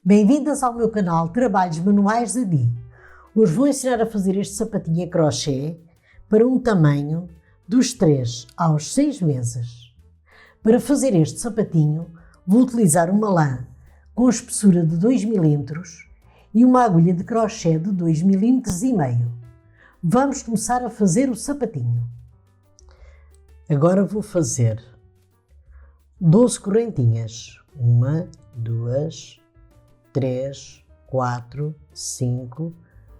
Bem-vindas ao meu canal Trabalhos Manuais da Di. Hoje vou ensinar a fazer este sapatinho a crochê para um tamanho dos 3 aos 6 meses. Para fazer este sapatinho vou utilizar uma lã com espessura de 2 mm e uma agulha de crochê de 2,5 mm. Vamos começar a fazer o sapatinho. Agora vou fazer 12 correntinhas. 1, 2, 3, 4, 5,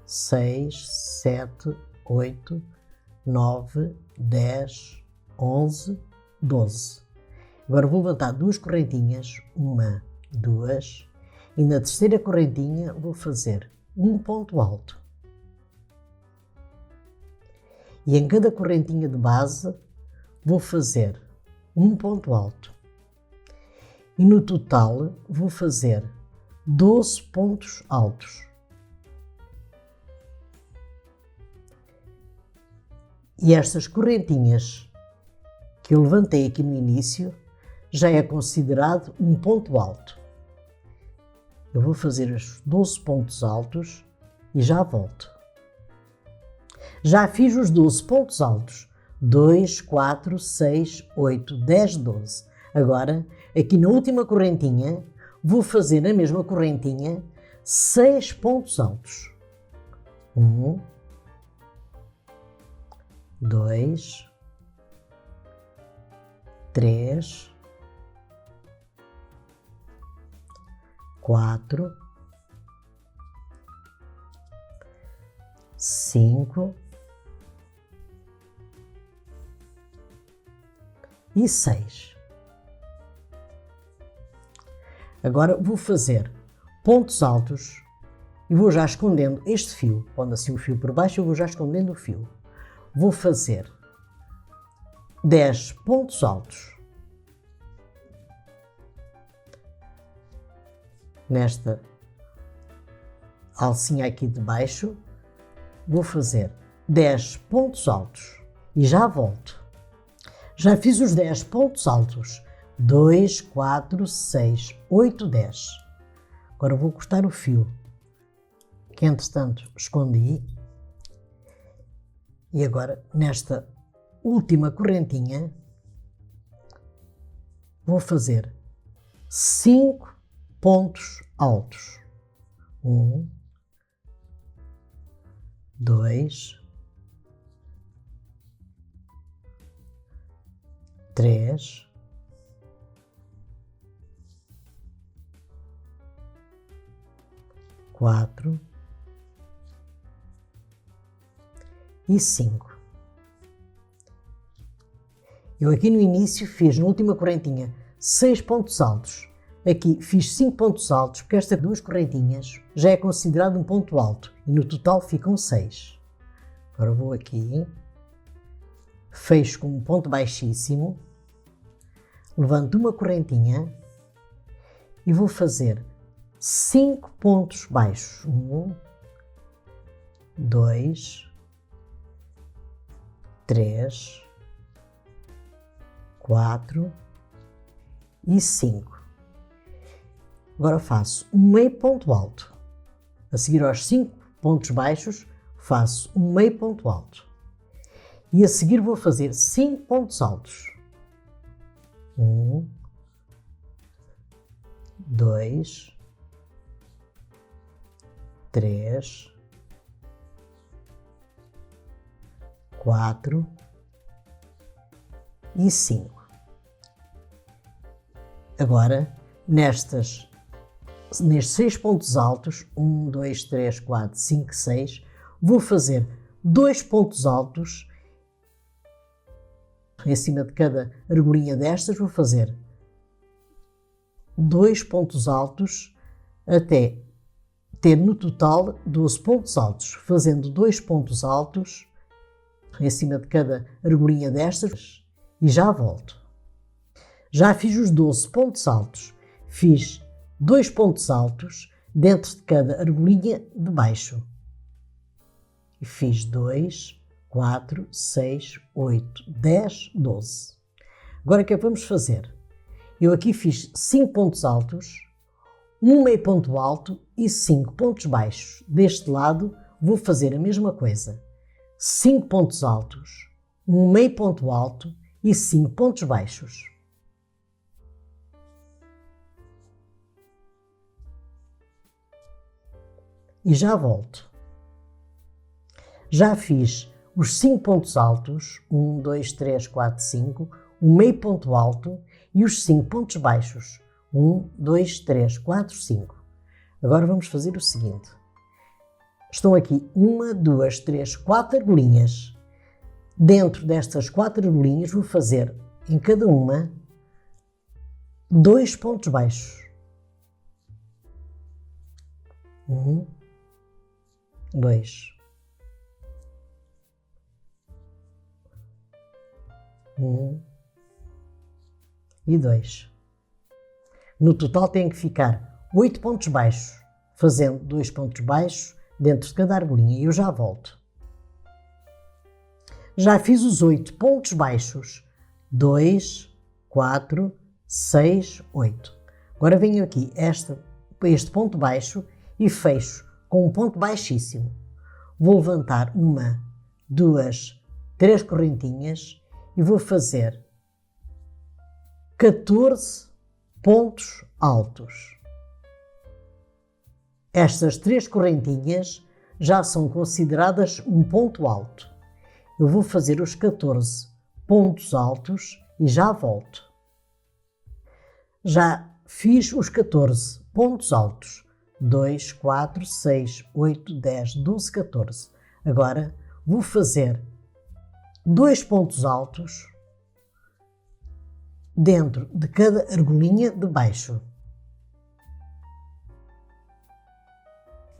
6, 7, 8, 9, 10, 11, 12. Agora vou levantar 2 correntinhas, 1, 2, e na terceira correntinha vou fazer um ponto alto. E em cada correntinha de base vou fazer um ponto alto. E no total vou fazer 12 pontos altos. E estas correntinhas que eu levantei aqui no início já é considerado um ponto alto. Eu vou fazer os 12 pontos altos e já volto. Já fiz os 12 pontos altos. 2, 4, 6, 8, 10, 12. Agora, aqui na última correntinha, vou fazer na mesma correntinha 6 pontos altos. 1, 2, 3, 4, 5 e 6. Agora vou fazer pontos altos e vou já escondendo este fio. Pondo assim o fio por baixo, eu vou já escondendo o fio. Vou fazer 10 pontos altos. Nesta alcinha aqui de baixo, vou fazer 10 pontos altos e já volto. Já fiz os 10 pontos altos. 2, 4, 6, 8, 10. Agora vou cortar o fio que entretanto escondi. E agora nesta última correntinha vou fazer 5 pontos altos. 1, 2, 3, 4 e 5. Eu aqui no início fiz, na última correntinha, 6 pontos altos. Aqui fiz 5 pontos altos, porque estas 2 correntinhas já é considerado um ponto alto. E no total ficam 6. Agora vou aqui, fecho com um ponto baixíssimo, levanto uma correntinha e vou fazer 5 pontos baixos. 1, 2, 3, 4 e 5. Agora faço um meio ponto alto. A seguir aos 5 pontos baixos, faço um meio ponto alto. E a seguir vou fazer 5 pontos altos. 1, 2, 3, 4 e 5. Agora, nestes 6 pontos altos, 1, 2, 3, 4, 5, 6, vou fazer 2 pontos altos. Em cima de cada argolinha destas, vou fazer 2 pontos altos até ter no total 12 pontos altos, fazendo 2 pontos altos em cima de cada argolinha destas e já volto. Já fiz os 12 pontos altos, fiz 2 pontos altos dentro de cada argolinha de baixo e fiz 2, 4, 6, 8, 10, 12. Agora o que é que vamos fazer? Eu aqui fiz 5 pontos altos, um meio ponto alto e 5 pontos baixos. Deste lado vou fazer a mesma coisa. 5 pontos altos, um meio ponto alto e 5 pontos baixos. E já volto. Já fiz os 5 pontos altos, 1, 2, 3, 4, 5, o meio ponto alto e os 5 pontos baixos, 1, 2, 3, 4, 5. Agora vamos fazer o seguinte. Estão aqui 1, 2, 3, 4 argolinhas. Dentro destas 4 argolinhas vou fazer em cada uma 2 pontos baixos. 1, 2. 1 e 2. No total tem que ficar 8 pontos baixos, fazendo 2 pontos baixos dentro de cada argolinha e eu já volto. Já fiz os 8 pontos baixos. 2, 4, 6, 8. Agora venho aqui este ponto baixo e fecho com um ponto baixíssimo. Vou levantar 1, 2, 3 correntinhas e vou fazer 14 pontos altos. Estas 3 correntinhas já são consideradas um ponto alto. Eu vou fazer os 14 pontos altos e já volto. Já fiz os 14 pontos altos. 2, 4, 6, 8, 10, 12, 14. Agora vou fazer 2 pontos altos dentro de cada argolinha de baixo.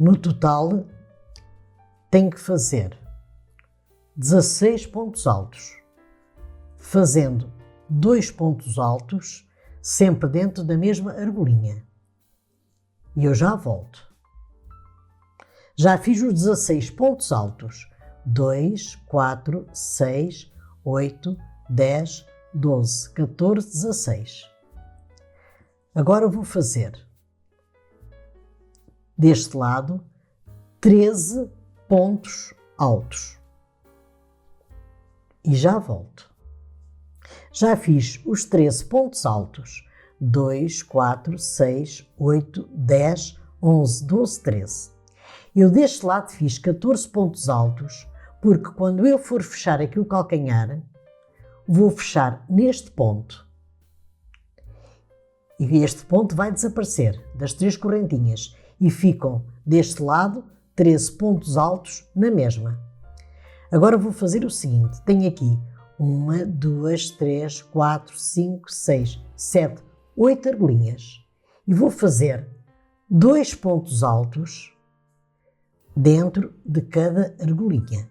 No total, tenho que fazer 16 pontos altos, fazendo 2 pontos altos sempre dentro da mesma argolinha. E eu já volto. Já fiz os 16 pontos altos. 2, 4, 6, 8, 10, 12, 14, 16. Agora vou fazer deste lado 13 pontos altos. E já volto. Já fiz os 13 pontos altos. 2, 4, 6, 8, 10, 11, 12, 13. Eu deste lado fiz 14 pontos altos, porque quando eu for fechar aqui o calcanhar, vou fechar neste ponto. E este ponto vai desaparecer das 3 correntinhas e ficam deste lado 13 pontos altos na mesma. Agora vou fazer o seguinte, tenho aqui 1, 2, 3, 4, 5, 6, 7, 8 argolinhas e vou fazer 2 pontos altos dentro de cada argolinha.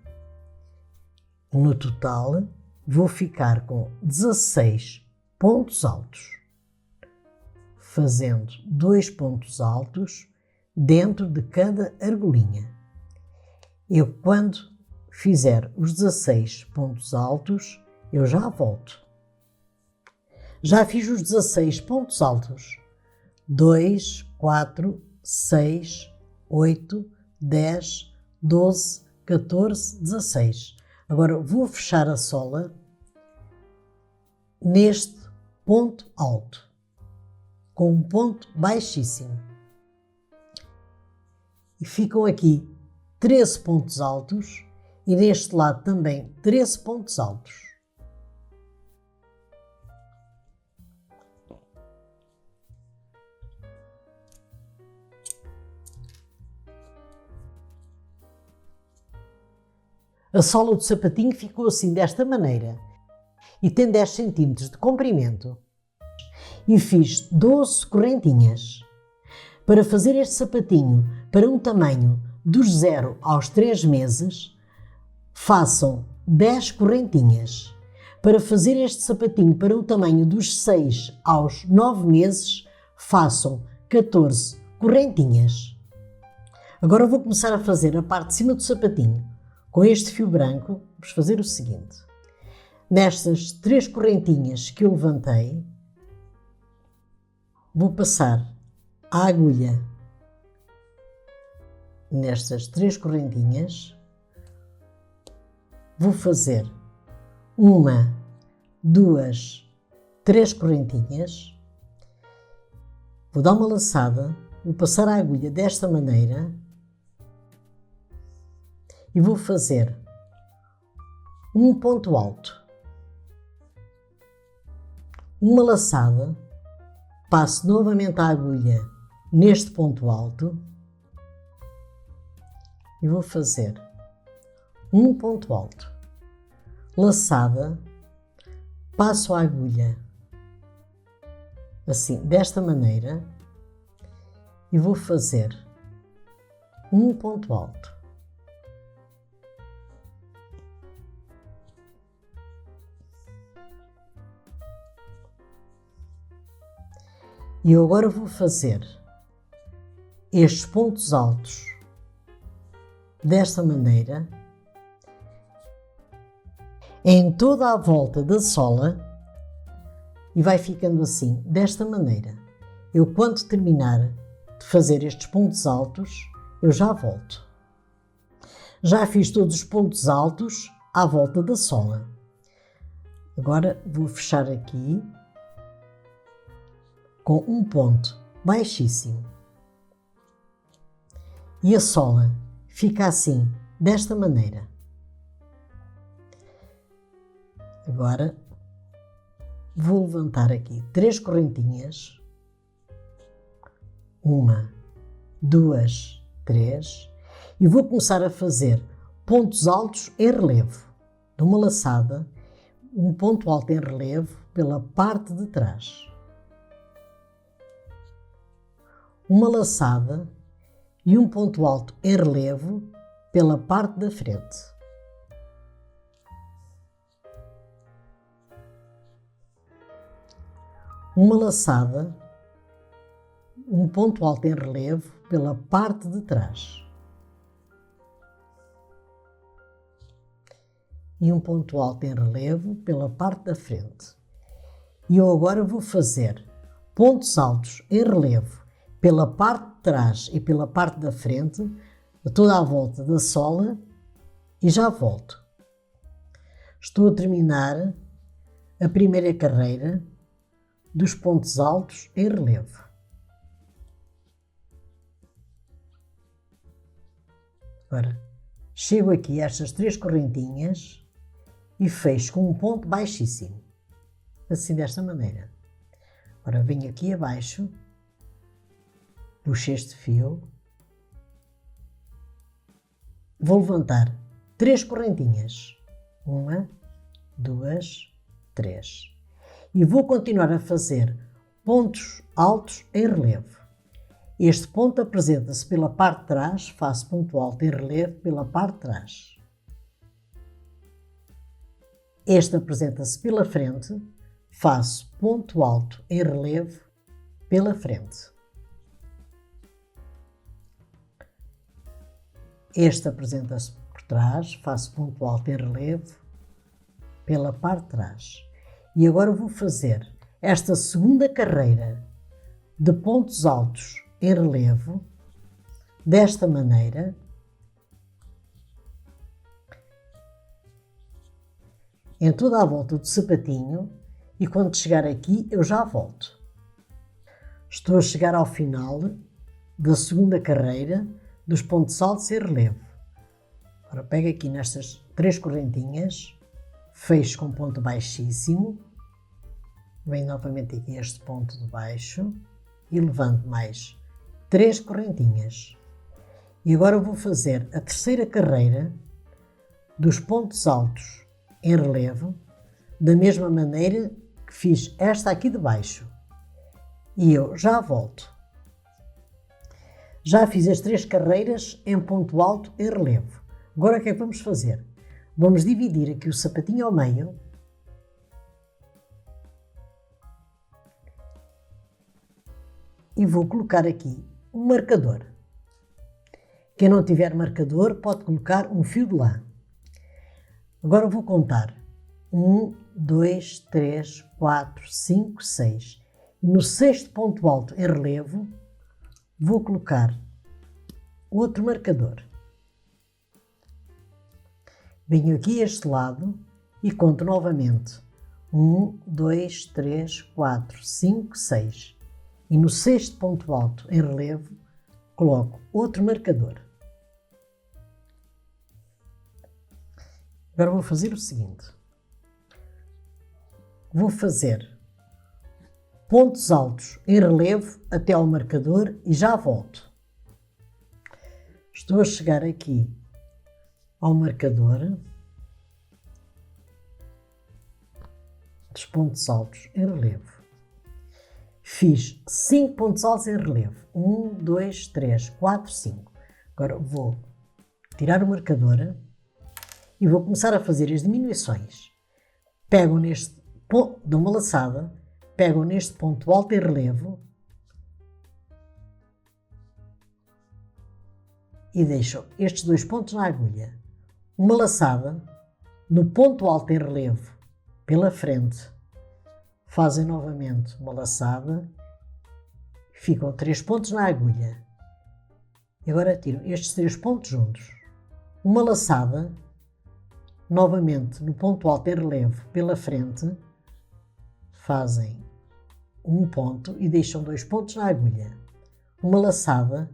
No total, vou ficar com 16 pontos altos, fazendo 2 pontos altos dentro de cada argolinha. Eu, quando fizer os 16 pontos altos, eu já volto. Já fiz os 16 pontos altos. 2, 4, 6, 8, 10, 12, 14, 16. Agora vou fechar a sola neste ponto alto, com um ponto baixíssimo. E ficam aqui 13 pontos altos e neste lado também 13 pontos altos. A sola do sapatinho ficou assim desta maneira e tem 10 cm de comprimento. E fiz 12 correntinhas. Para fazer este sapatinho para um tamanho dos 0 aos 3 meses, façam 10 correntinhas. Para fazer este sapatinho para um tamanho dos 6 aos 9 meses, façam 14 correntinhas. Agora vou começar a fazer a parte de cima do sapatinho. Com este fio branco, vamos fazer o seguinte. Nestas 3 correntinhas que eu levantei, vou passar a agulha nestas 3 correntinhas, vou fazer 1, 2, 3 correntinhas, vou dar uma laçada, vou passar a agulha desta maneira e vou fazer um ponto alto, uma laçada, passo novamente a agulha neste ponto alto e vou fazer um ponto alto, laçada, passo a agulha assim, desta maneira, e vou fazer um ponto alto. E eu agora vou fazer estes pontos altos desta maneira em toda a volta da sola e vai ficando assim, desta maneira. Eu, quando terminar de fazer estes pontos altos, eu já volto. Já fiz todos os pontos altos à volta da sola. Agora vou fechar aqui com um ponto baixíssimo. E a sola fica assim, desta maneira. Agora vou levantar aqui 3 correntinhas. 1, 2, 3. E vou começar a fazer pontos altos em relevo. De uma laçada, um ponto alto em relevo pela parte de trás. Uma laçada e um ponto alto em relevo pela parte da frente. Uma laçada, um ponto alto em relevo pela parte de trás. E um ponto alto em relevo pela parte da frente. E eu agora vou fazer pontos altos em relevo pela parte de trás e pela parte da frente, toda a volta da sola, e já volto. Estou a terminar a primeira carreira dos pontos altos em relevo. Agora, chego aqui a estas 3 correntinhas e fecho com um ponto baixíssimo, assim desta maneira. Agora venho aqui abaixo, puxo este fio, vou levantar 3 correntinhas, 1, 2, 3, e vou continuar a fazer pontos altos em relevo. Este ponto apresenta-se pela parte de trás, faço ponto alto em relevo pela parte de trás. Este apresenta-se pela frente, faço ponto alto em relevo pela frente. Este apresenta-se por trás, faço ponto alto em relevo pela parte de trás. E agora vou fazer esta segunda carreira de pontos altos em relevo, desta maneira, em toda a volta do sapatinho, e quando chegar aqui eu já volto. Estou a chegar ao final da segunda carreira dos pontos altos em relevo. Agora pego aqui nestas 3 correntinhas, fecho com ponto baixíssimo, venho novamente aqui a este ponto de baixo e levanto mais 3 correntinhas. E agora vou fazer a terceira carreira dos pontos altos em relevo, da mesma maneira que fiz esta aqui de baixo. E eu já volto. Já fiz as 3 carreiras em ponto alto em relevo. Agora o que é que vamos fazer? Vamos dividir aqui o sapatinho ao meio. E vou colocar aqui um marcador. Quem não tiver marcador pode colocar um fio de lã. Agora vou contar. 1, 2, 3, 4, 5, 6. E no 6º ponto alto em relevo, Vou colocar outro marcador. Venho aqui a este lado e conto novamente. 1, 2, 3, 4, 5, 6. E no sexto ponto alto em relevo, coloco outro marcador. Agora vou fazer o seguinte. Vou fazer pontos altos em relevo até ao marcador e já volto. Estou a chegar aqui ao marcador dos pontos altos em relevo. Fiz 5 pontos altos em relevo. 1, 2, 3, 4, 5. Agora vou tirar o marcador e vou começar a fazer as diminuições. Pegam neste ponto, dou uma laçada, pegam neste ponto alto em relevo e deixam estes 2 pontos na agulha. Uma laçada no ponto alto em relevo pela frente. Fazem novamente uma laçada, ficam 3 pontos na agulha. E agora tiram estes 3 pontos juntos. Uma laçada, novamente no ponto alto em relevo pela frente, fazem um ponto e deixam 2 pontos na agulha. Uma laçada,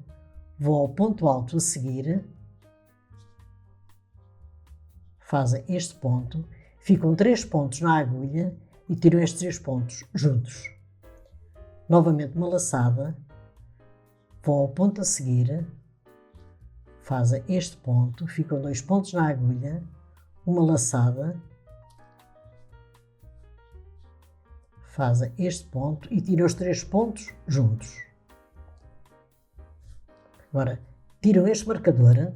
vão ao ponto alto a seguir, fazem este ponto, ficam 3 pontos na agulha e tiram estes 3 pontos juntos. Novamente uma laçada, vão ao ponto a seguir, fazem este ponto, ficam 2 pontos na agulha, uma laçada, fazem este ponto e tiram os 3 pontos juntos. Agora, tiram este marcador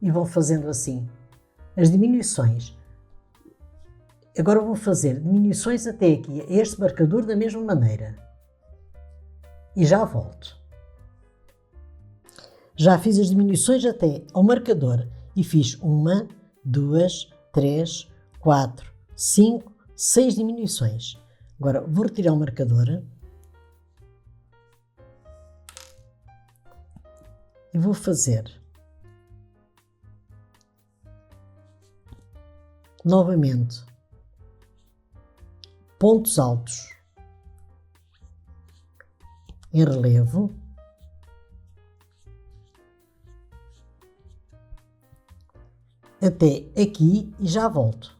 e vão fazendo assim as diminuições. Agora vou fazer diminuições até aqui, a este marcador da mesma maneira. E já volto. Já fiz as diminuições até ao marcador e fiz 1, 2, 3, 4, 5, 6 diminuições. Agora vou retirar o marcador e vou fazer novamente pontos altos em relevo, até aqui e já volto.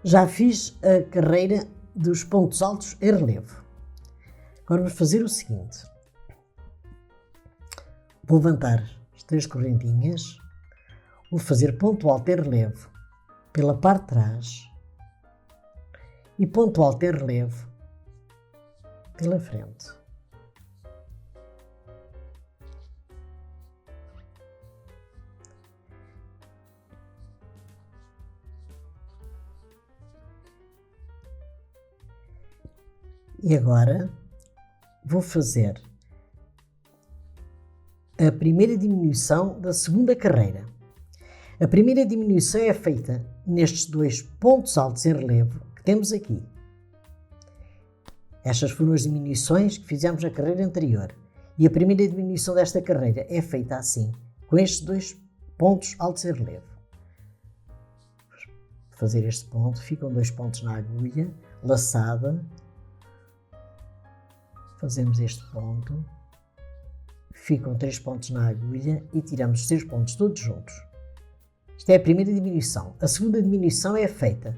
Já fiz a carreira dos pontos altos em relevo. Agora vou fazer o seguinte. Vou levantar as 3 correntinhas, vou fazer ponto alto em relevo pela parte de trás e ponto alto em relevo pela frente. E agora vou fazer a primeira diminuição da segunda carreira. A primeira diminuição é feita nestes 2 pontos altos em relevo que temos aqui. Estas foram as diminuições que fizemos na carreira anterior. E a primeira diminuição desta carreira é feita assim, com estes 2 pontos altos em relevo. Vou fazer este ponto, ficam 2 pontos na agulha, laçada. Fazemos este ponto, ficam 3 pontos na agulha e tiramos os 3 pontos todos juntos. Esta é a primeira diminuição. A segunda diminuição é feita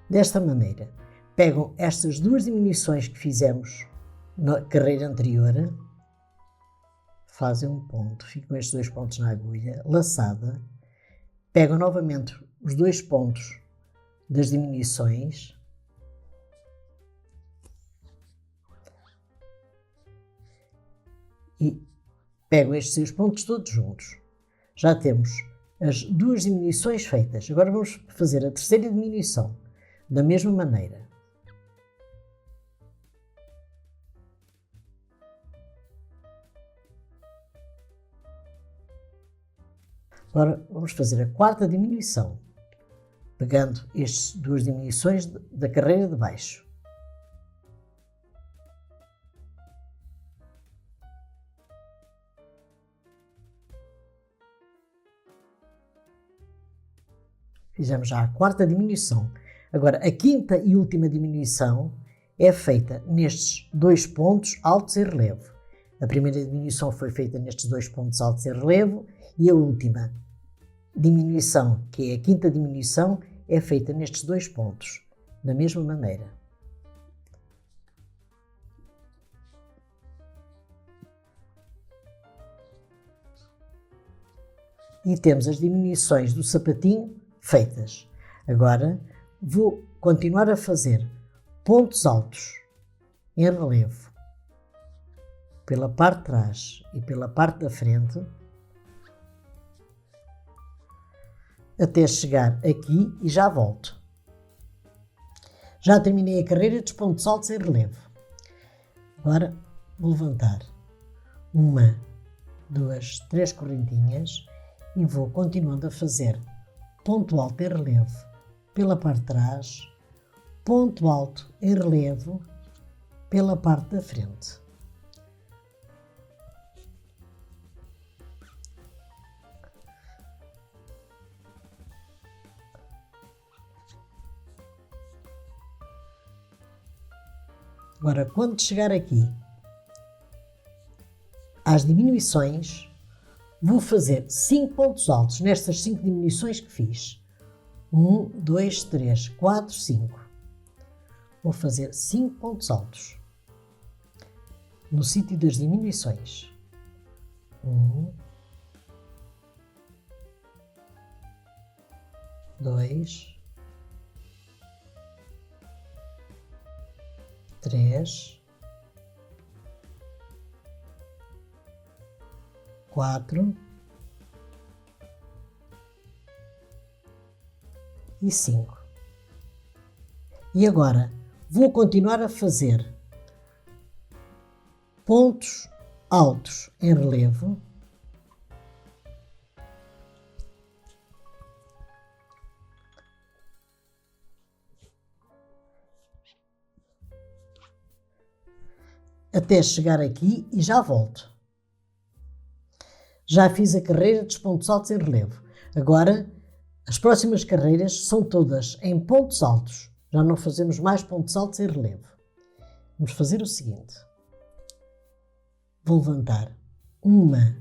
desta maneira. Pegam estas 2 diminuições que fizemos na carreira anterior, fazem um ponto, ficam estes 2 pontos na agulha, laçada, pegam novamente os 2 pontos das diminuições, e pegam estes 6 pontos todos juntos. Já temos as 2 diminuições feitas. Agora vamos fazer a terceira diminuição da mesma maneira. Agora vamos fazer a quarta diminuição. pegando estas duas diminuições da carreira de baixo. Fizemos já a quarta diminuição. Agora, a quinta e última diminuição é feita nestes dois pontos altos em relevo. A primeira diminuição foi feita nestes dois pontos altos em relevo e a última diminuição, que é a quinta diminuição, é feita nestes dois pontos, da mesma maneira. E temos as diminuições do sapatinho feitas. Agora vou continuar a fazer pontos altos em relevo pela parte de trás e pela parte da frente até chegar aqui e já volto. Já terminei a carreira dos pontos altos em relevo. Agora vou levantar uma, duas, três correntinhas e vou continuando a fazer ponto alto em relevo pela parte de trás, ponto alto em relevo pela parte da frente. Agora, quando chegar aqui às diminuições, vou fazer 5 pontos altos nestas 5 diminuições que fiz. 1, 2, 3, 4, 5. Vou fazer 5 pontos altos no sítio das diminuições. 1, 2, 3, 4 e 5. E agora vou continuar a fazer pontos altos em relevo até chegar aqui e já volto. Já fiz a carreira dos pontos altos em relevo. Agora, as próximas carreiras são todas em pontos altos. Já não fazemos mais pontos altos em relevo. Vamos fazer o seguinte. Vou levantar uma,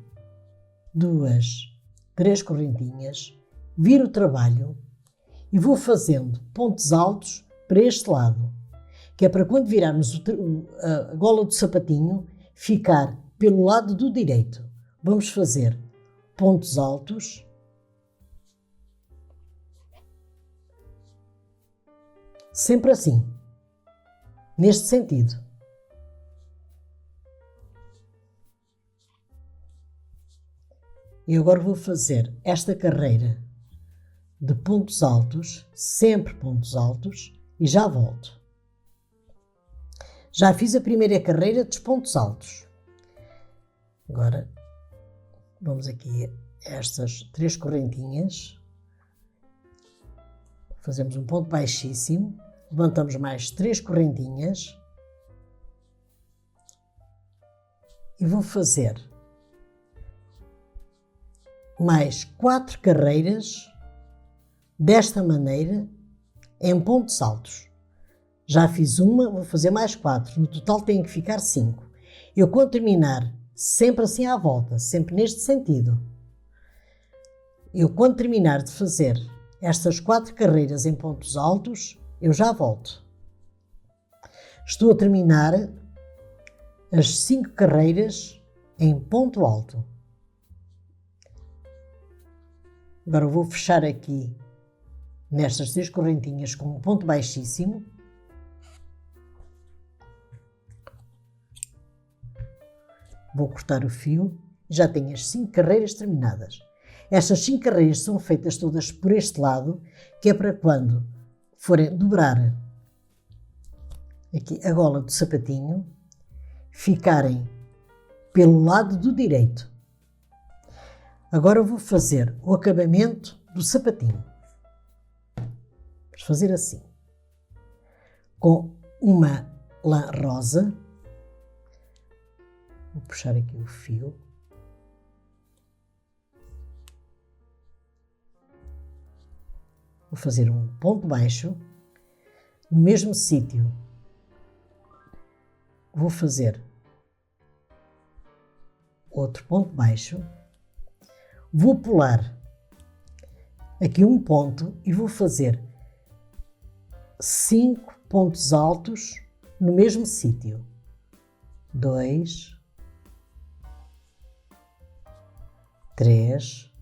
duas, três correntinhas, viro o trabalho e vou fazendo pontos altos para este lado, que é para quando virarmos a gola do sapatinho, ficar pelo lado do direito. Vamos fazer pontos altos, sempre assim, neste sentido. E agora vou fazer esta carreira de pontos altos, sempre pontos altos, e já volto. Já fiz a primeira carreira dos pontos altos. Agora vamos aqui a estas 3 correntinhas, fazemos um ponto baixíssimo, levantamos mais 3 correntinhas e vou fazer mais 4 carreiras desta maneira em pontos altos. Já fiz uma, vou fazer mais 4, no total tem que ficar 5. Eu, quando terminar, sempre assim à volta, sempre neste sentido, eu, quando terminar de fazer estas 4 carreiras em pontos altos, eu já volto. Estou a terminar as 5 carreiras em ponto alto. Agora vou fechar aqui nestas 3 correntinhas com um ponto baixíssimo. Vou cortar o fio e já tenho as 5 carreiras terminadas. Estas 5 carreiras são feitas todas por este lado, que é para quando forem dobrar aqui a gola do sapatinho, ficarem pelo lado do direito. Agora vou fazer o acabamento do sapatinho. Vamos fazer assim. Com uma lã rosa, vou puxar aqui o fio. Vou fazer um ponto baixo no mesmo sítio. Vou fazer outro ponto baixo. Vou pular aqui um ponto e vou fazer 5 pontos altos no mesmo sítio. 2, 3,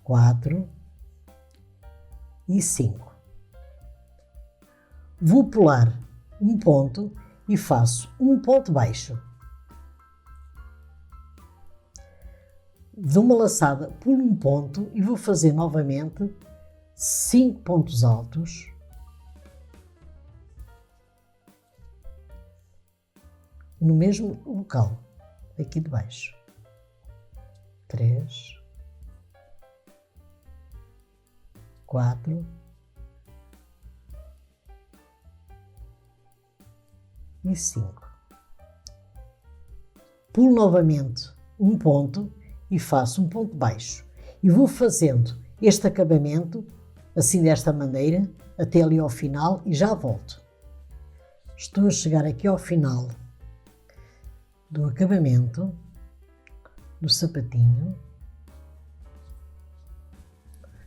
4 e 5. Vou pular um ponto e faço um ponto baixo. Dou uma laçada, pulo um ponto e vou fazer novamente 5 pontos altos. No mesmo local, aqui de baixo. 3, 4 e 5. Pulo novamente um ponto e faço um ponto baixo. E vou fazendo este acabamento, assim desta maneira, até ali ao final e já volto. Estou a chegar aqui ao final do acabamento do sapatinho.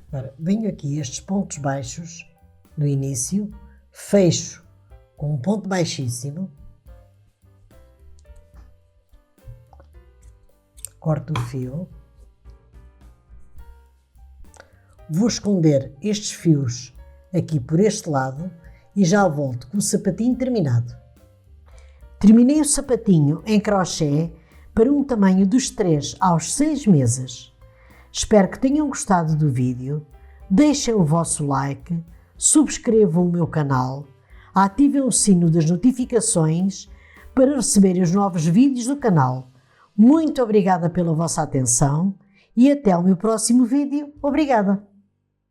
Agora, venho aqui estes pontos baixos no início, fecho com um ponto baixíssimo, corto o fio, vou esconder estes fios aqui por este lado e já volto com o sapatinho terminado. Terminei o sapatinho em crochê para um tamanho dos 3 aos 6 meses. Espero que tenham gostado do vídeo, deixem o vosso like, subscrevam o meu canal, ativem o sino das notificações para receberem os novos vídeos do canal. Muito obrigada pela vossa atenção e até o meu próximo vídeo. Obrigada!